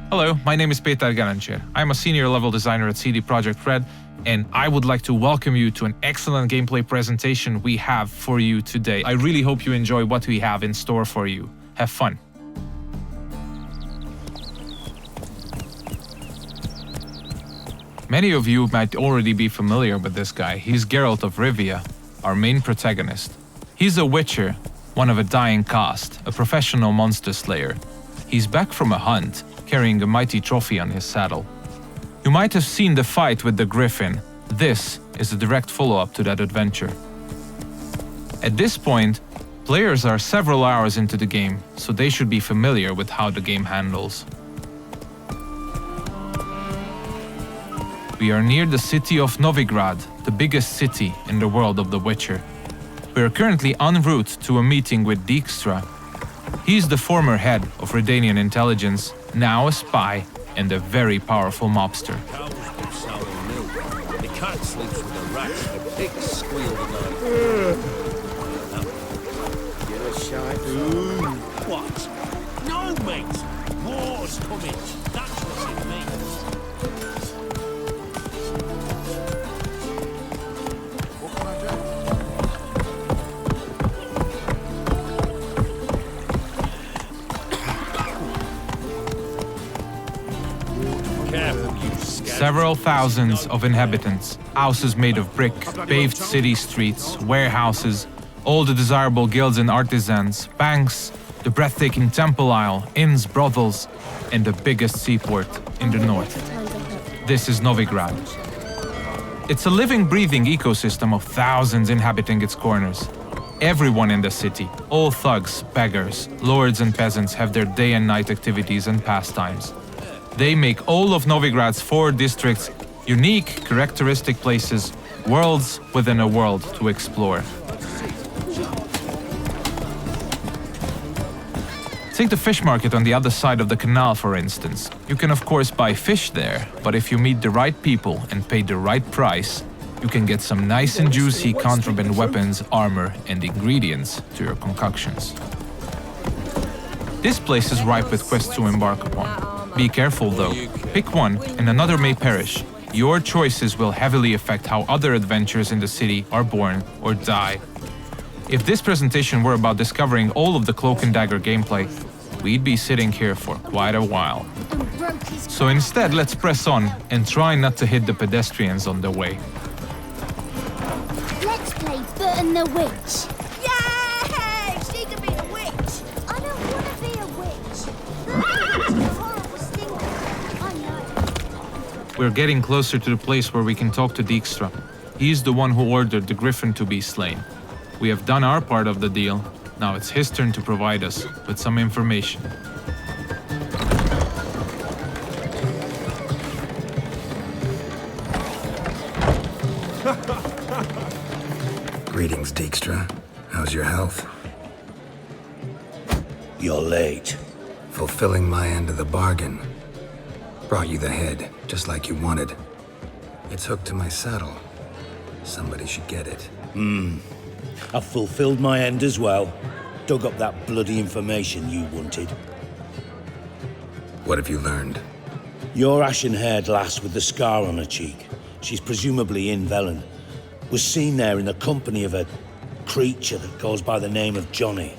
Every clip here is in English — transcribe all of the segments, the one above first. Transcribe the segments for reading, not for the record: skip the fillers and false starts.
Hello, my name is Peter Garancher. I'm a senior level designer at CD Projekt Red, and I would like to welcome you to an excellent gameplay presentation we have for you today. I really hope you enjoy what we have in store for you. Have fun. Many of you might already be familiar with this guy. He's Geralt of Rivia, our main protagonist. He's a witcher, one of a dying caste, a professional monster slayer. He's back from a hunt, carrying a mighty trophy on his saddle. You might have seen the fight with the griffin. This is a direct follow-up to that adventure. At this point, players are several hours into the game, so they should be familiar with how the game handles. We are near the city of Novigrad, the biggest city in the world of The Witcher. We are currently en route to a meeting with Dijkstra. He's the former head of Redanian intelligence, now a spy and a very powerful mobster. Cows give sour milk. The cat sleeps with the rats. The pigs squeal the night. Get a shot. What? No, mate. War's coming. That's what it means. Several thousands of inhabitants, houses made of brick, paved city streets, warehouses, all the desirable guilds and artisans, banks, the breathtaking temple isle, inns, brothels, and the biggest seaport in the north. This is Novigrad. It's a living, breathing ecosystem of thousands inhabiting its corners. Everyone in the city, all thugs, beggars, lords and peasants have their day and night activities and pastimes. They make all of Novigrad's 4 districts unique, characteristic places, worlds within a world to explore. Take the fish market on the other side of the canal, for instance. You can of course buy fish there, but if you meet the right people and pay the right price, you can get some nice and juicy contraband weapons, armor, and ingredients to your concoctions. This place is ripe with quests to embark upon. Be careful though, pick one and another may perish. Your choices will heavily affect how other adventures in the city are born or die. If this presentation were about discovering all of the Cloak and Dagger gameplay, we'd be sitting here for quite a while. So instead, let's press on and try not to hit the pedestrians on the way. Let's play Burn the Witch. Yay! She can be a witch. I don't want to be a witch. Horrible stinker. I know. We're getting closer to the place where we can talk to Dijkstra. He's the one who ordered the griffin to be slain. We have done our part of the deal. Now it's his turn to provide us with some information. Greetings, Dijkstra. How's your health? You're late. Fulfilling my end of the bargain. Brought you the head, just like you wanted. It's hooked to my saddle. Somebody should get it. I've fulfilled my end as well. Dug up that bloody information you wanted. What have you learned? Your ashen-haired lass with the scar on her cheek, she's presumably in Velen, was seen there in the company of a creature that goes by the name of Johnny.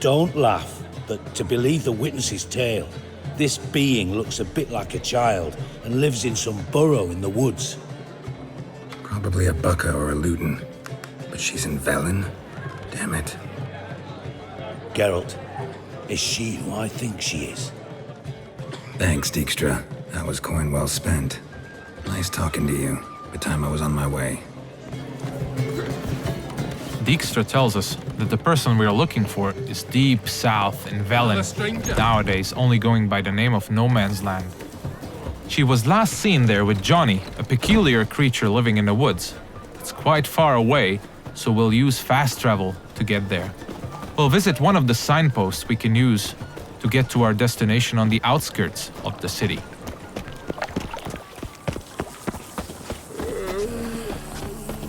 Don't laugh, but to believe the witness's tale, this being looks a bit like a child and lives in some burrow in the woods. Probably a Bucca or a Luton. But she's in Velen? Damn it. Geralt, is she who I think she is? Thanks, Dijkstra. That was coin well spent. Nice talking to you. The time I was on my way. Dijkstra tells us that the person we are looking for is deep south in Velen, nowadays only going by the name of No Man's Land. She was last seen there with Johnny, a peculiar creature living in the woods. It's quite far away, so we'll use fast travel to get there. We'll visit one of the signposts we can use to get to our destination on the outskirts of the city.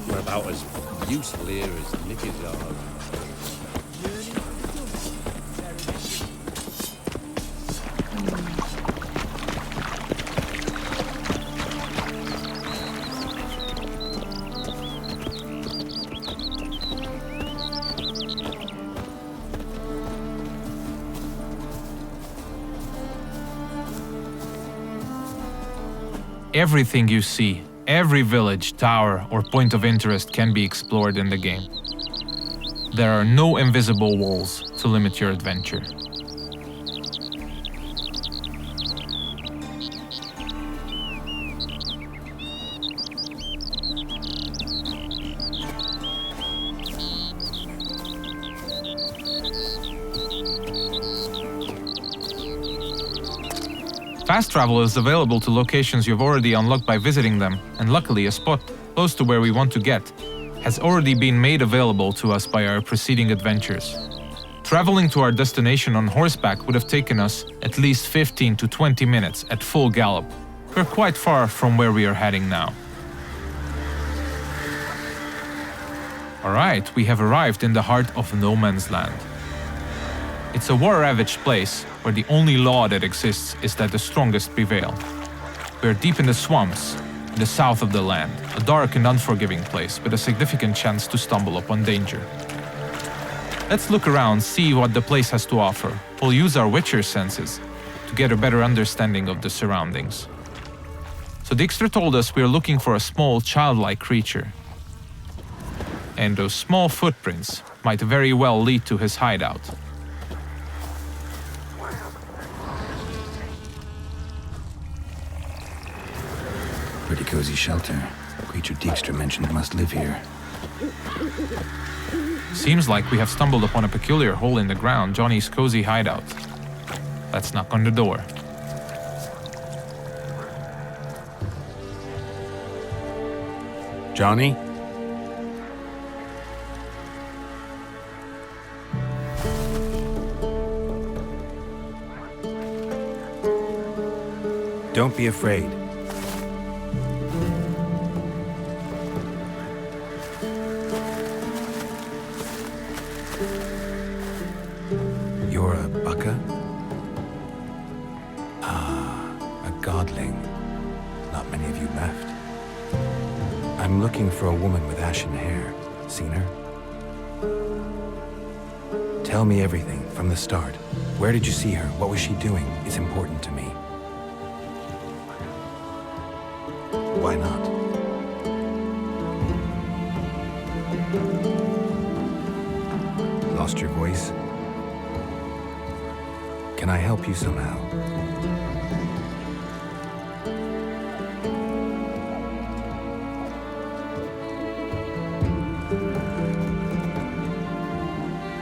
We're about as useful here as Nicky's are. Everything you see, every village, tower, or point of interest can be explored in the game. There are no invisible walls to limit your adventure. Fast travel is available to locations you've already unlocked by visiting them, and luckily a spot close to where we want to get has already been made available to us by our preceding adventures. Traveling to our destination on horseback would have taken us at least 15 to 20 minutes at full gallop. We're quite far from where we are heading now. Alright, we have arrived in the heart of no man's land. It's a war-ravaged place where the only law that exists is that the strongest prevail. We are deep in the swamps, in the south of the land, a dark and unforgiving place with a significant chance to stumble upon danger. Let's look around, see what the place has to offer. We'll use our Witcher senses to get a better understanding of the surroundings. So Dijkstra told us we are looking for a small, childlike creature. And those small footprints might very well lead to his hideout. Pretty cozy shelter. The creature Dijkstra mentioned must live here. Seems like we have stumbled upon a peculiar hole in the ground, Johnny's cozy hideout. Let's knock on the door. Johnny? Don't be afraid. You're a bucka? Ah, a godling. Not many of you left. I'm looking for a woman with ashen hair. Seen her? Tell me everything from the start. Where did you see her? What was she doing? It's important to me. Why not? Lost your voice? Can I help you somehow?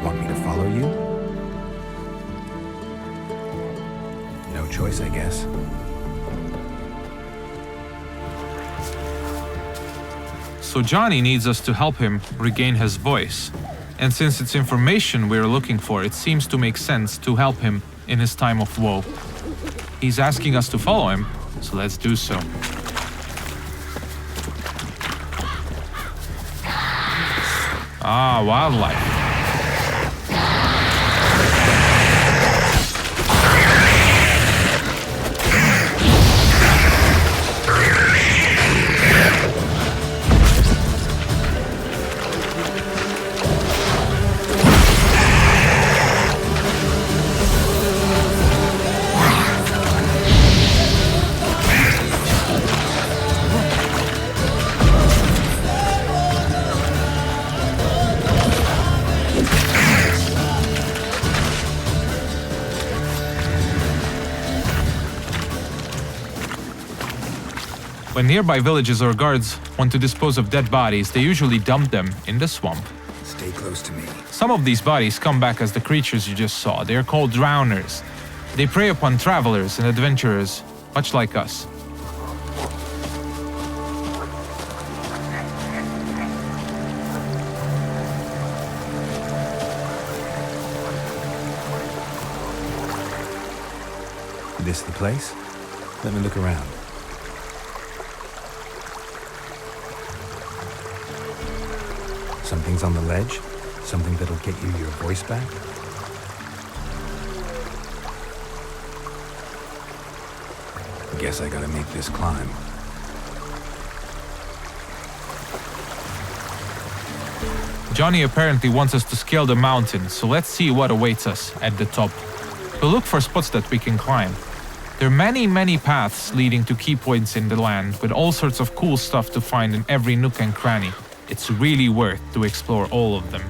Want me to follow you? No choice, I guess. So Johnny needs us to help him regain his voice. And since it's information we're looking for, it seems to make sense to help him in his time of woe. He's asking us to follow him, so let's do so. Ah, wildlife. When nearby villages or guards want to dispose of dead bodies, they usually dump them in the swamp. Stay close to me. Some of these bodies come back as the creatures you just saw. They are called drowners. They prey upon travelers and adventurers, much like us. This the place? Let me look around. Something's on the ledge? Something that'll get you your voice back? Guess I gotta make this climb. Johnny apparently wants us to scale the mountain, so let's see what awaits us at the top. We'll look for spots that we can climb. There are many paths leading to key points in the land, with all sorts of cool stuff to find in every nook and cranny. It's really worth to explore all of them.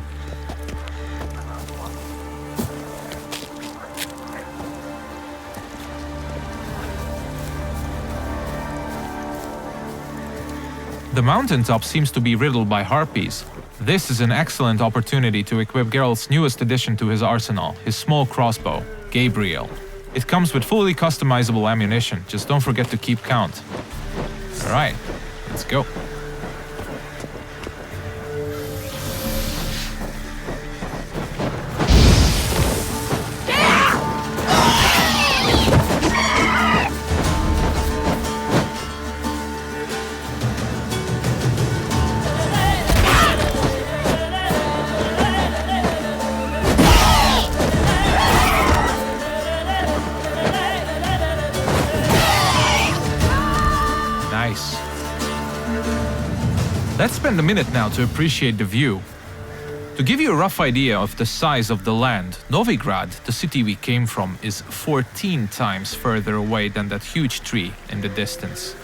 The mountaintop seems to be riddled by harpies. This is an excellent opportunity to equip Geralt's newest addition to his arsenal, his small crossbow, Gabriel. It comes with fully customizable ammunition, just don't forget to keep count. Alright, let's go. Nice. Let's spend a minute now to appreciate the view. To give you a rough idea of the size of the land, Novigrad, the city we came from, is 14 times further away than that huge tree in the distance.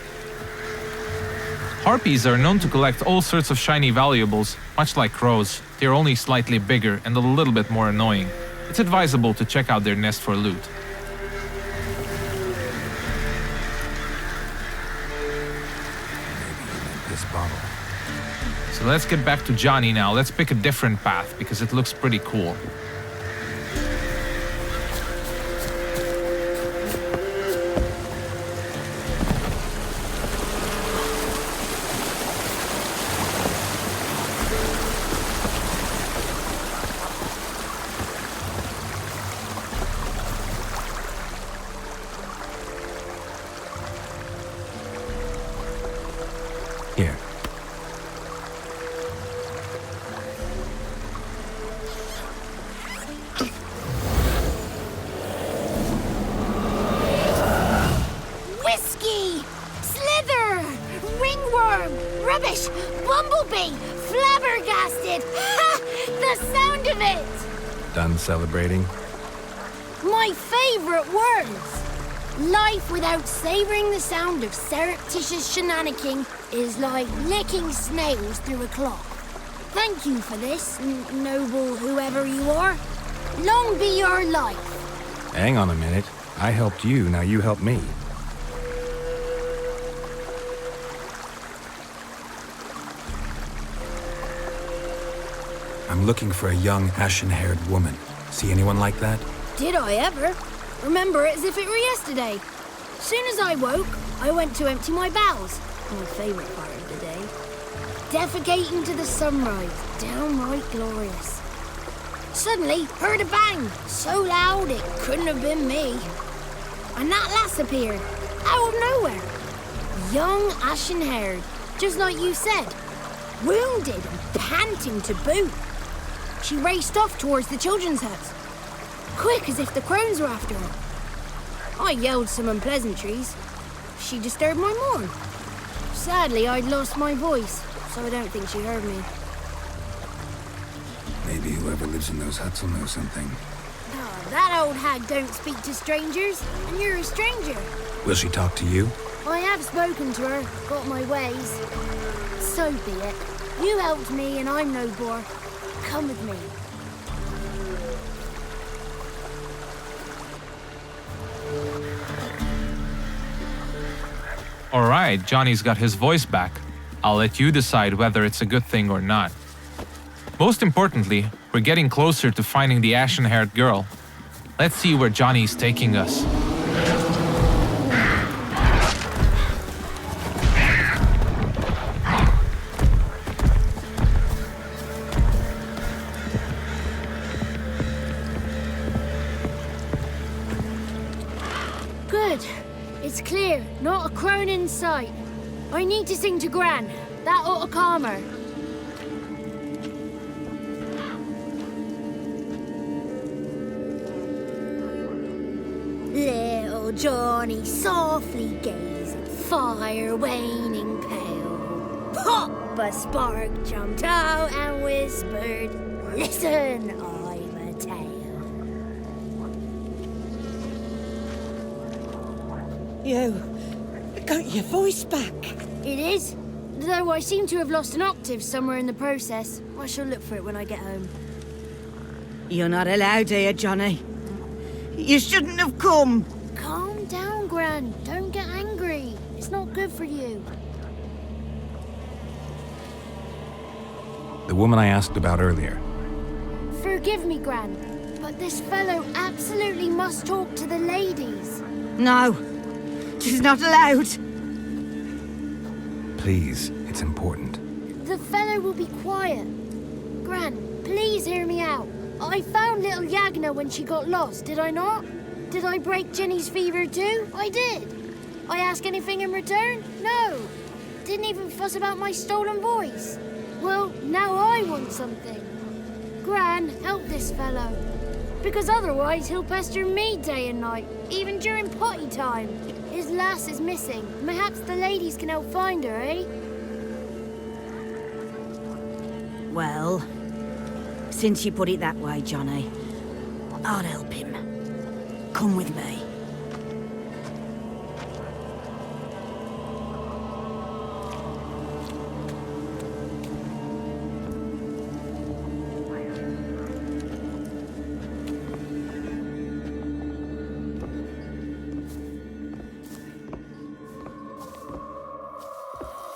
Harpies are known to collect all sorts of shiny valuables, much like crows. They're only slightly bigger and a little bit more annoying. It's advisable to check out their nest for loot. This bottle. So let's get back to Johnny now. Let's pick a different path because it looks pretty cool. Here. Whiskey! Slither! Ringworm! Rubbish! Bumblebee! Flabbergasted! Ha! The sound of it! Done celebrating? My favorite words! Life without savoring the sound of surreptitious shenanigans is like licking snails through a cloth. Thank you for this, noble whoever you are. Long be your life. Hang on a minute. I helped you, now you help me. I'm looking for a young, ashen-haired woman. See anyone like that? Did I ever? Remember it as if it were yesterday. Soon as I woke, I went to empty my bowels. My favorite part of the day. Defecating to the sunrise. Downright glorious. Suddenly, heard a bang. So loud it couldn't have been me. And that lass appeared. Out of nowhere. Young, ashen-haired. Just like you said. Wounded and panting to boot. She raced off towards the children's hut. Quick as if the crones were after her. I yelled some unpleasantries. She disturbed my morn. Sadly, I'd lost my voice, so I don't think she heard me. Maybe whoever lives in those huts will know something. Oh, that old hag don't speak to strangers, and you're a stranger. Will she talk to you? I have spoken to her, got my ways. So be it. You helped me, and I'm no bore. Come with me. Alright, Johnny's got his voice back. I'll let you decide whether it's a good thing or not. Most importantly, we're getting closer to finding the ashen-haired girl. Let's see where Johnny's taking us. Good. It's clear. Not a crone in sight. I need to sing to Gran. That ought to calm her. Little Johnny softly gazed at fire waning pale. Pop! A spark jumped out and whispered, "Listen, I've a tale." You got your voice back. It is. Though I seem to have lost an octave somewhere in the process. I shall look for it when I get home. You're not allowed here, Johnny. You shouldn't have come. Calm down, Gran. Don't get angry. It's not good for you. The woman I asked about earlier. Forgive me, Gran, but this fellow absolutely must talk to the ladies. No, she's not allowed. Please, it's important. The fellow will be quiet. Gran, please hear me out. I found little Yagna when she got lost, did I not? Did I break Jenny's fever too? I did. I ask anything in return? No. Didn't even fuss about my stolen voice. Well, now I want something. Gran, help this fellow. Because otherwise he'll pester me day and night, even during potty time. His lass is missing. Perhaps the ladies can help find her, eh? Well, since you put it that way, Johnny, I'll help him. Come with me.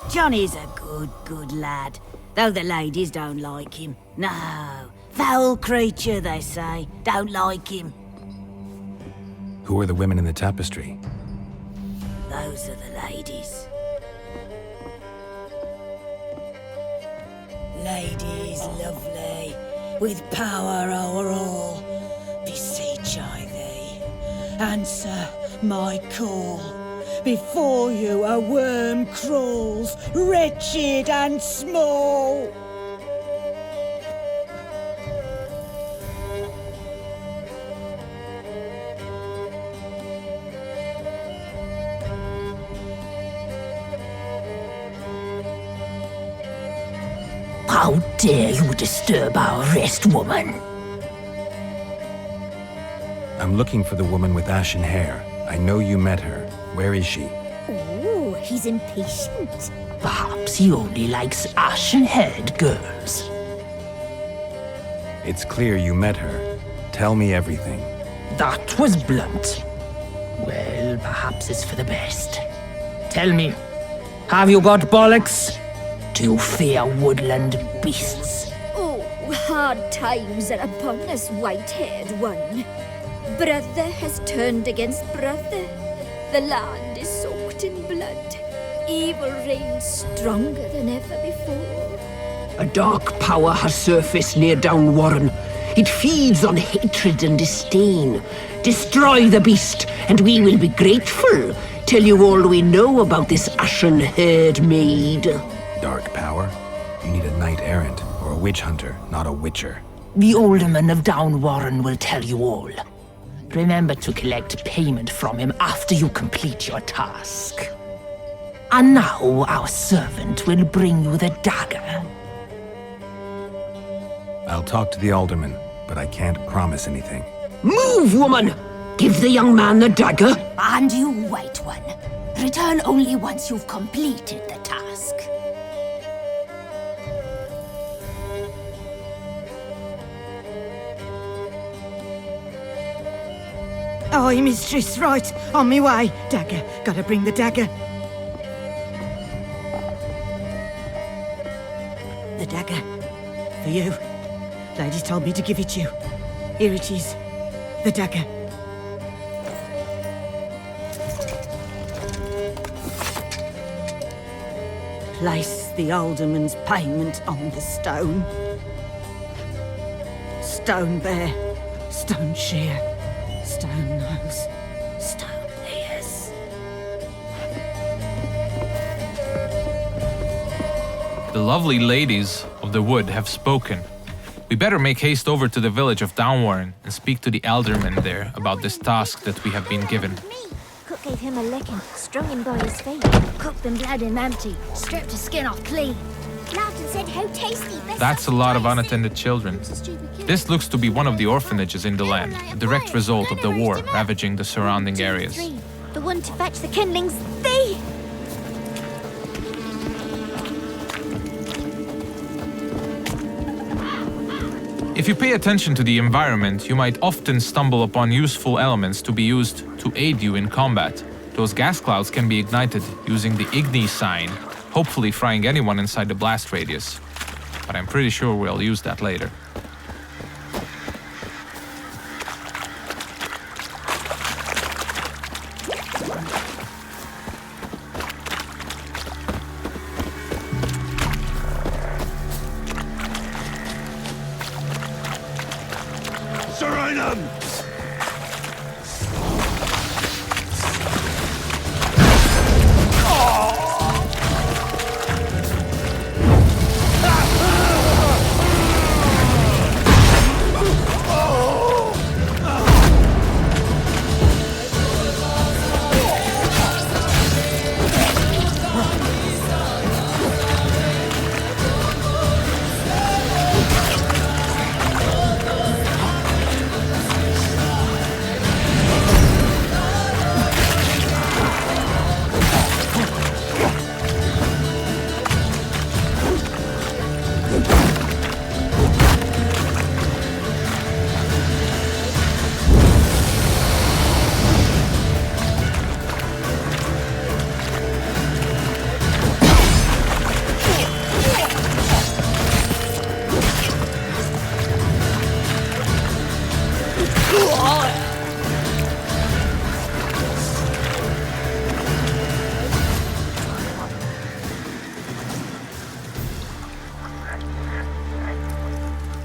Johnny's a good lad, though the ladies don't like him. No, foul creature, they say. Don't like him. Who are the women in the tapestry? Those are the ladies. Ladies lovely, with power o'er all, beseech I thee, answer my call. Before you a worm crawls, wretched and small. How dare you disturb our rest, woman? I'm looking for the woman with ashen hair. I know you met her. Where is she? Oh, he's impatient. Perhaps he only likes ashen-haired girls. It's clear you met her. Tell me everything. That was blunt. Well, perhaps it's for the best. Tell me, have you got bollocks? Do you fear woodland beasts? Oh, hard times are upon us, white-haired one. Brother has turned against brother. The land is soaked in blood. Evil reigns stronger than ever before. A dark power has surfaced near Down Warren. It feeds on hatred and disdain. Destroy the beast, and we will be grateful. Tell you all we know about this ashen-haired maid. Dark power? You need a knight-errant or a witch hunter, not a witcher. The alderman of Down Warren will tell you all. Remember to collect payment from him after you complete your task. And now our servant will bring you the dagger. I'll talk to the alderman, but I can't promise anything. Move, woman! Give the young man the dagger. And you, white one, return only once you've completed the task. Aye, mistress, right. On me way. Dagger. Gotta bring the dagger. The dagger. For you. Ladies told me to give it you. Here it is. The dagger. Place the alderman's payment on the stone. Stone bear. Stone shear. Stone nose, stone ears. The lovely ladies of the wood have spoken. We better make haste over to the village of Downwarren and speak to the alderman there about this task that we have been given. Cook gave him a licking, strung him by his feet, cooked and bled him empty, stripped his skin off clean. Laughed and said how tasty. That's a lot of unattended children. This looks to be one of the orphanages in the land, a direct result of the war ravaging the surrounding areas. The one to fetch the kindlings, thee! If you pay attention to the environment, you might often stumble upon useful elements to be used to aid you in combat. Those gas clouds can be ignited using the Igni sign, hopefully frying anyone inside the blast radius. But I'm pretty sure we'll use that later.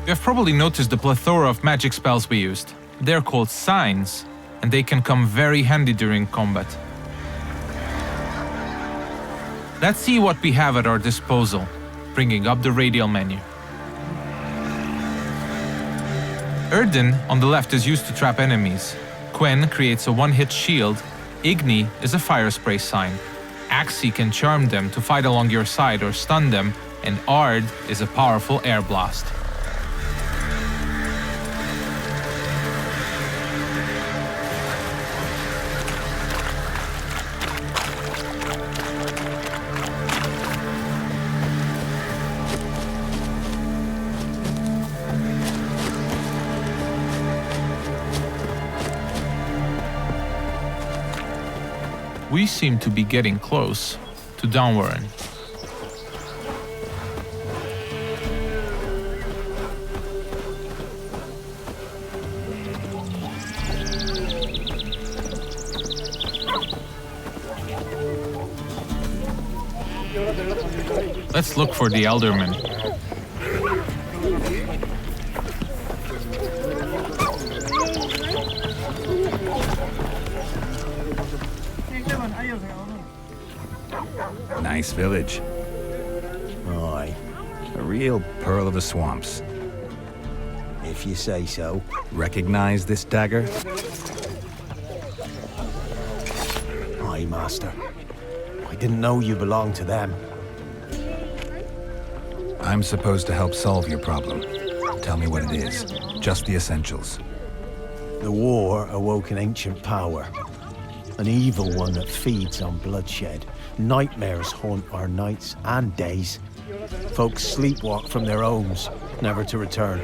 You have probably noticed the plethora of magic spells we used. They're called signs, and they can come very handy during combat. Let's see what we have at our disposal, bringing up the radial menu. Erdin on the left is used to trap enemies. Quen creates a one-hit shield. Igni is a fire spray sign. Axi can charm them to fight along your side or stun them, and Ard is a powerful air blast. We seem to be getting close to Downwarren. Let's look for the Elderman. Nice village. Aye, A real pearl of the swamps. if you say so. Recognize this dagger? Aye, Master. I didn't know you belonged to them. I'm supposed to help solve your problem. Tell me what it is. Just the essentials. The war awoke an ancient power. An evil one that feeds on bloodshed. Nightmares haunt our nights and days. Folks sleepwalk from their homes, never to return.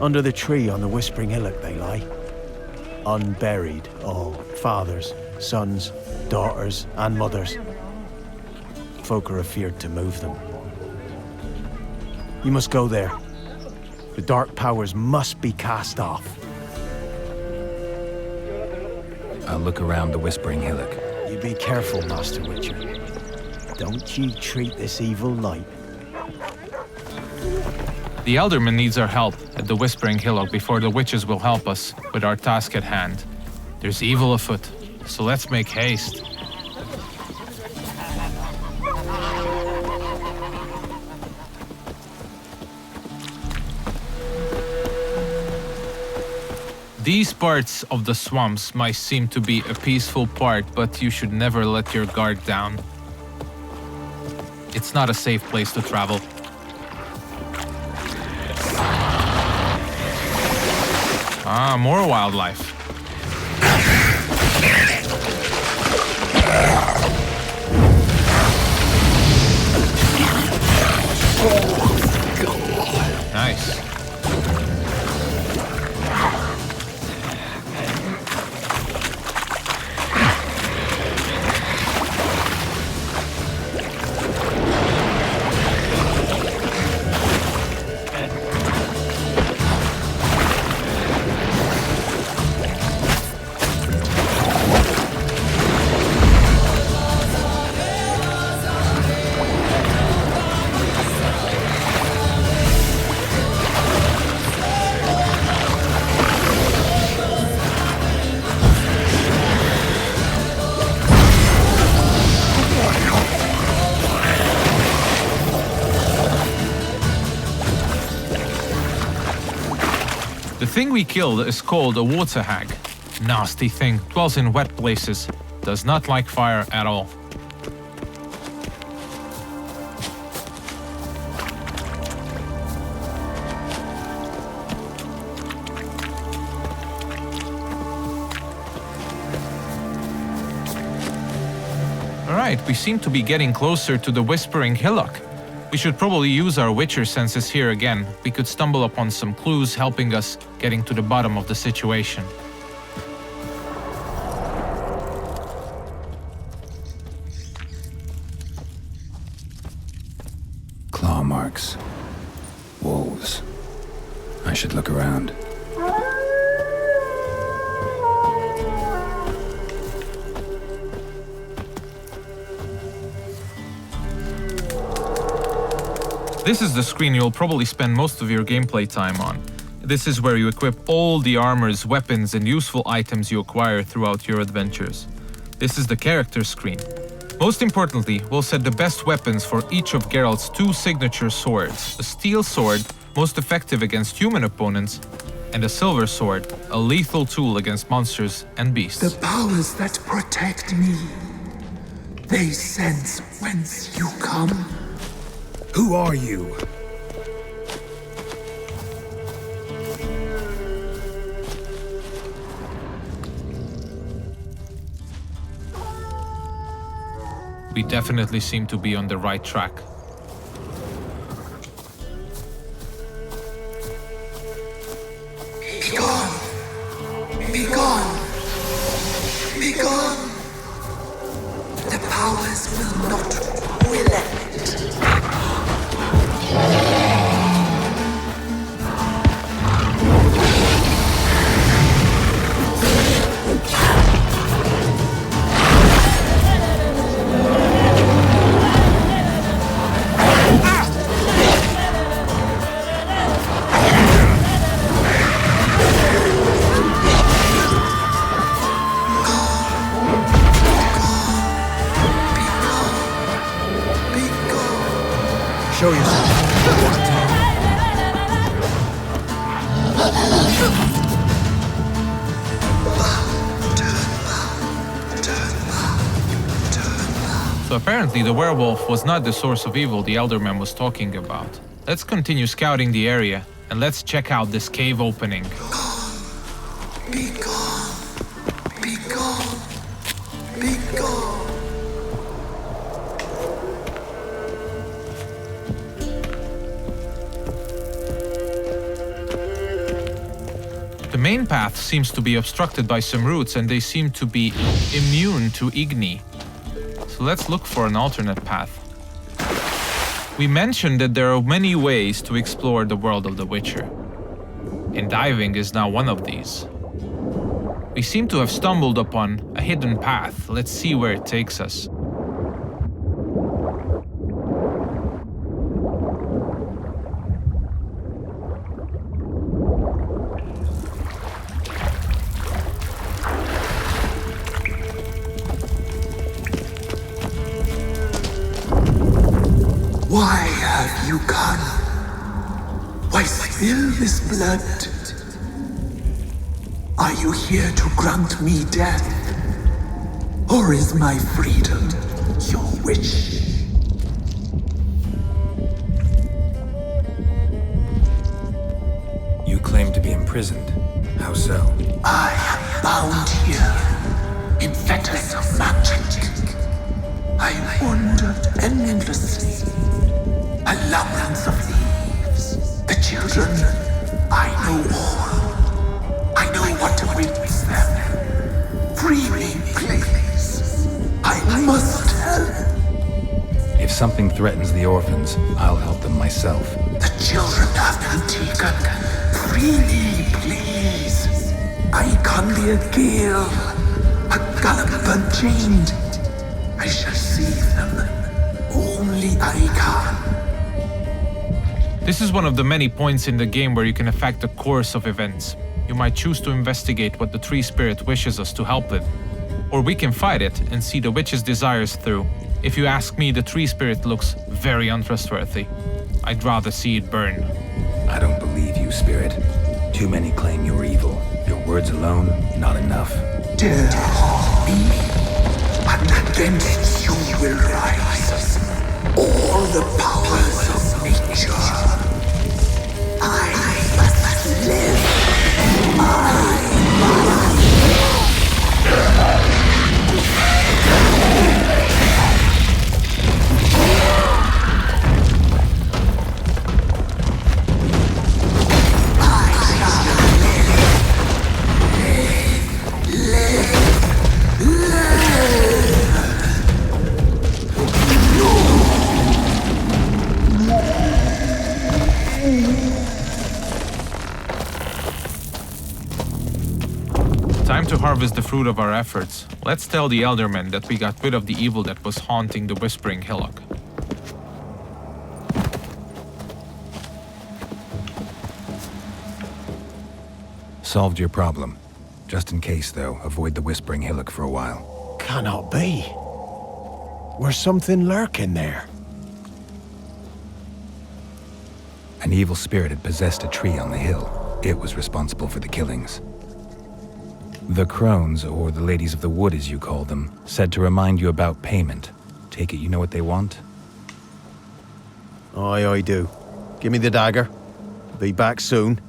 Under the tree on the Whispering Hillock they lie. Unburied, all. Fathers, sons, daughters, and mothers. Folk are afeard to move them. You must go there. The dark powers must be cast off. I'll look around the Whispering Hillock. You be careful, Master Witcher. Don't you treat this evil light. The Elderman needs our help at the Whispering Hillock before the witches will help us with our task at hand. There's evil afoot, so let's make haste. These parts of the swamps might seem to be a peaceful part, but you should never let your guard down. It's not a safe place to travel. Ah, more wildlife. thing we killed is called a water hag. Nasty thing, dwells in wet places, does not like fire at all. Alright, we seem to be getting closer to the Whispering Hillock. We should probably use our Witcher senses here again. We could stumble upon some clues helping us getting to the bottom of the situation. Claw marks. Wolves. I should look around. This is the screen you'll probably spend most of your gameplay time on. This is where you equip all the armors, weapons, and useful items you acquire throughout your adventures. This is the character screen. Most importantly, we'll set the best weapons for each of Geralt's 2 signature swords. A steel sword, most effective against human opponents, and a silver sword, a lethal tool against monsters and beasts. The powers that protect me, they sense whence you come. Who are you? We definitely seem to be on the right track. Be gone! Be gone! Be gone! The powers will not relent. Show yourself. So apparently the werewolf was not the source of evil the Elderman was talking about. Let's continue scouting the area and let's check out this cave opening. Be gone! Be gone! Be gone! The main path seems to be obstructed by some roots and they seem to be immune to igni. So let's look for an alternate path. We mentioned that there are many ways to explore the world of The Witcher, and diving is now one of these. We seem to have stumbled upon a hidden path. Let's see where it takes us. Why have you come? Why spill this blood? Are you here to grant me death? Or is my freedom your wish? You claim to be imprisoned. How so? I am bound here in fetters of magic. I wandered endlessly, a labyrinth of thieves. The children, I know all. I know what awaits them. Free me, please. I must help. If something threatens the orphans, I'll help them myself. The children have been taken. Free me, please. I can be a gale, a gallop unchained. I shall save them. Only I can. This is one of the many points in the game where you can affect the course of events. You might choose to investigate what the tree spirit wishes us to help with. Or we can fight it and see the witch's desires through. If you ask me, the tree spirit looks very untrustworthy. I'd rather see it burn. I don't believe you, spirit. Too many claim you're evil. Your words alone, not enough. Dare harm me, but against you will rise all the powers of nature. I must live. Time to harvest the fruit of our efforts. Let's tell the Eldermen that we got rid of the evil that was haunting the Whispering Hillock. Solved your problem. Just in case, though, avoid the Whispering Hillock for a while. Cannot be. Where's something lurking there? An evil spirit had possessed a tree on the hill. It was responsible for the killings. The crones, or the ladies of the wood as you call them, said to remind you about payment. Take it you know what they want? Aye, I do. Give me the dagger. Be back soon.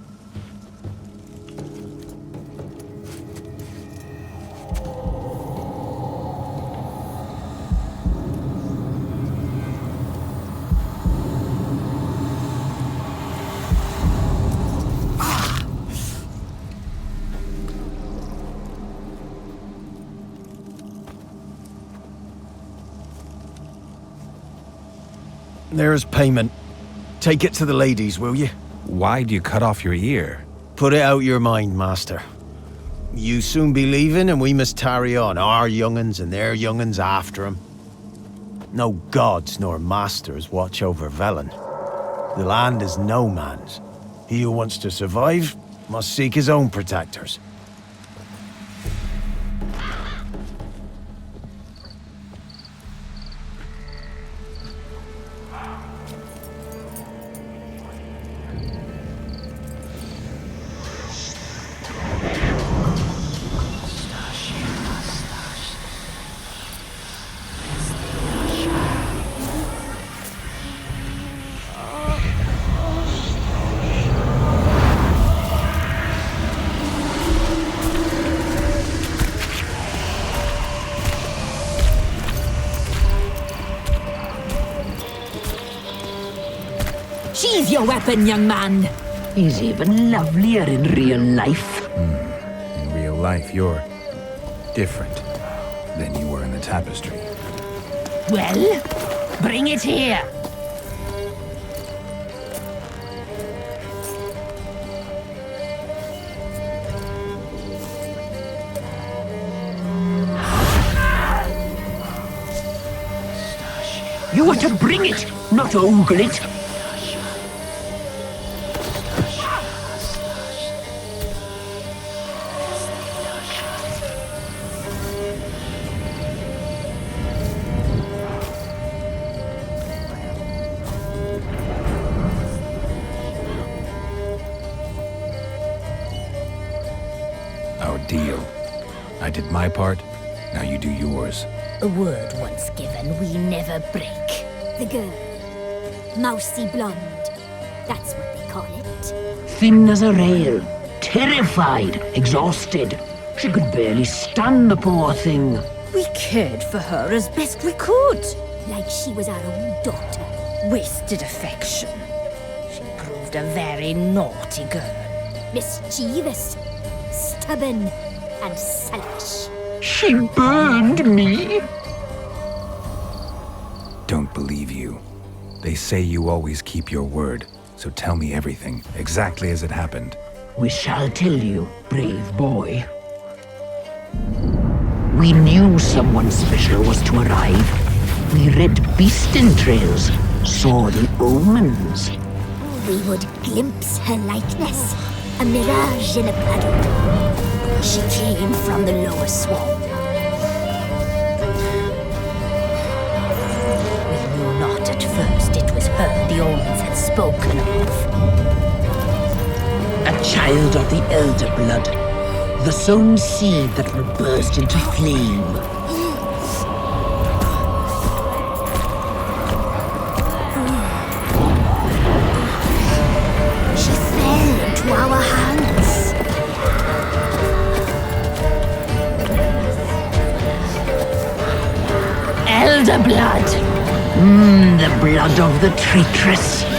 There's payment. Take it to the ladies, will you? Why'd you cut off your ear? Put it out your mind, master. You soon be leaving and we must tarry on, our young'uns and their young'uns after 'em. No gods nor masters watch over Velen. The land is no man's. He who wants to survive must seek his own protectors. Sheathe your weapon, young man. He's even lovelier in real life. In real life, you're different than you were in the tapestry. Well, bring it here. You are to bring it, not ogle it. Our deal. I did my part, now you do yours. A word once given, we never break. The girl. Mousy blonde. That's what they call it. Thin as a rail, terrified, exhausted. She could barely stand, the poor thing. We cared for her as best we could. Like she was our own daughter. Wasted affection. She proved a very naughty girl. Mischievous, stubborn, and selfish. She burned me. Don't believe you. They say you always keep your word, so tell me everything, exactly as it happened. We shall tell you, brave boy. We knew someone special was to arrive. We read beast entrails, saw the omens. We would glimpse her likeness, a mirage in a puddle. She came from the lower swamp. We knew not at first it was her the omens had spoken of. a child of the elder blood, the sown seed that will burst into flame. She fell into our hands. Elder blood. The blood of the traitress.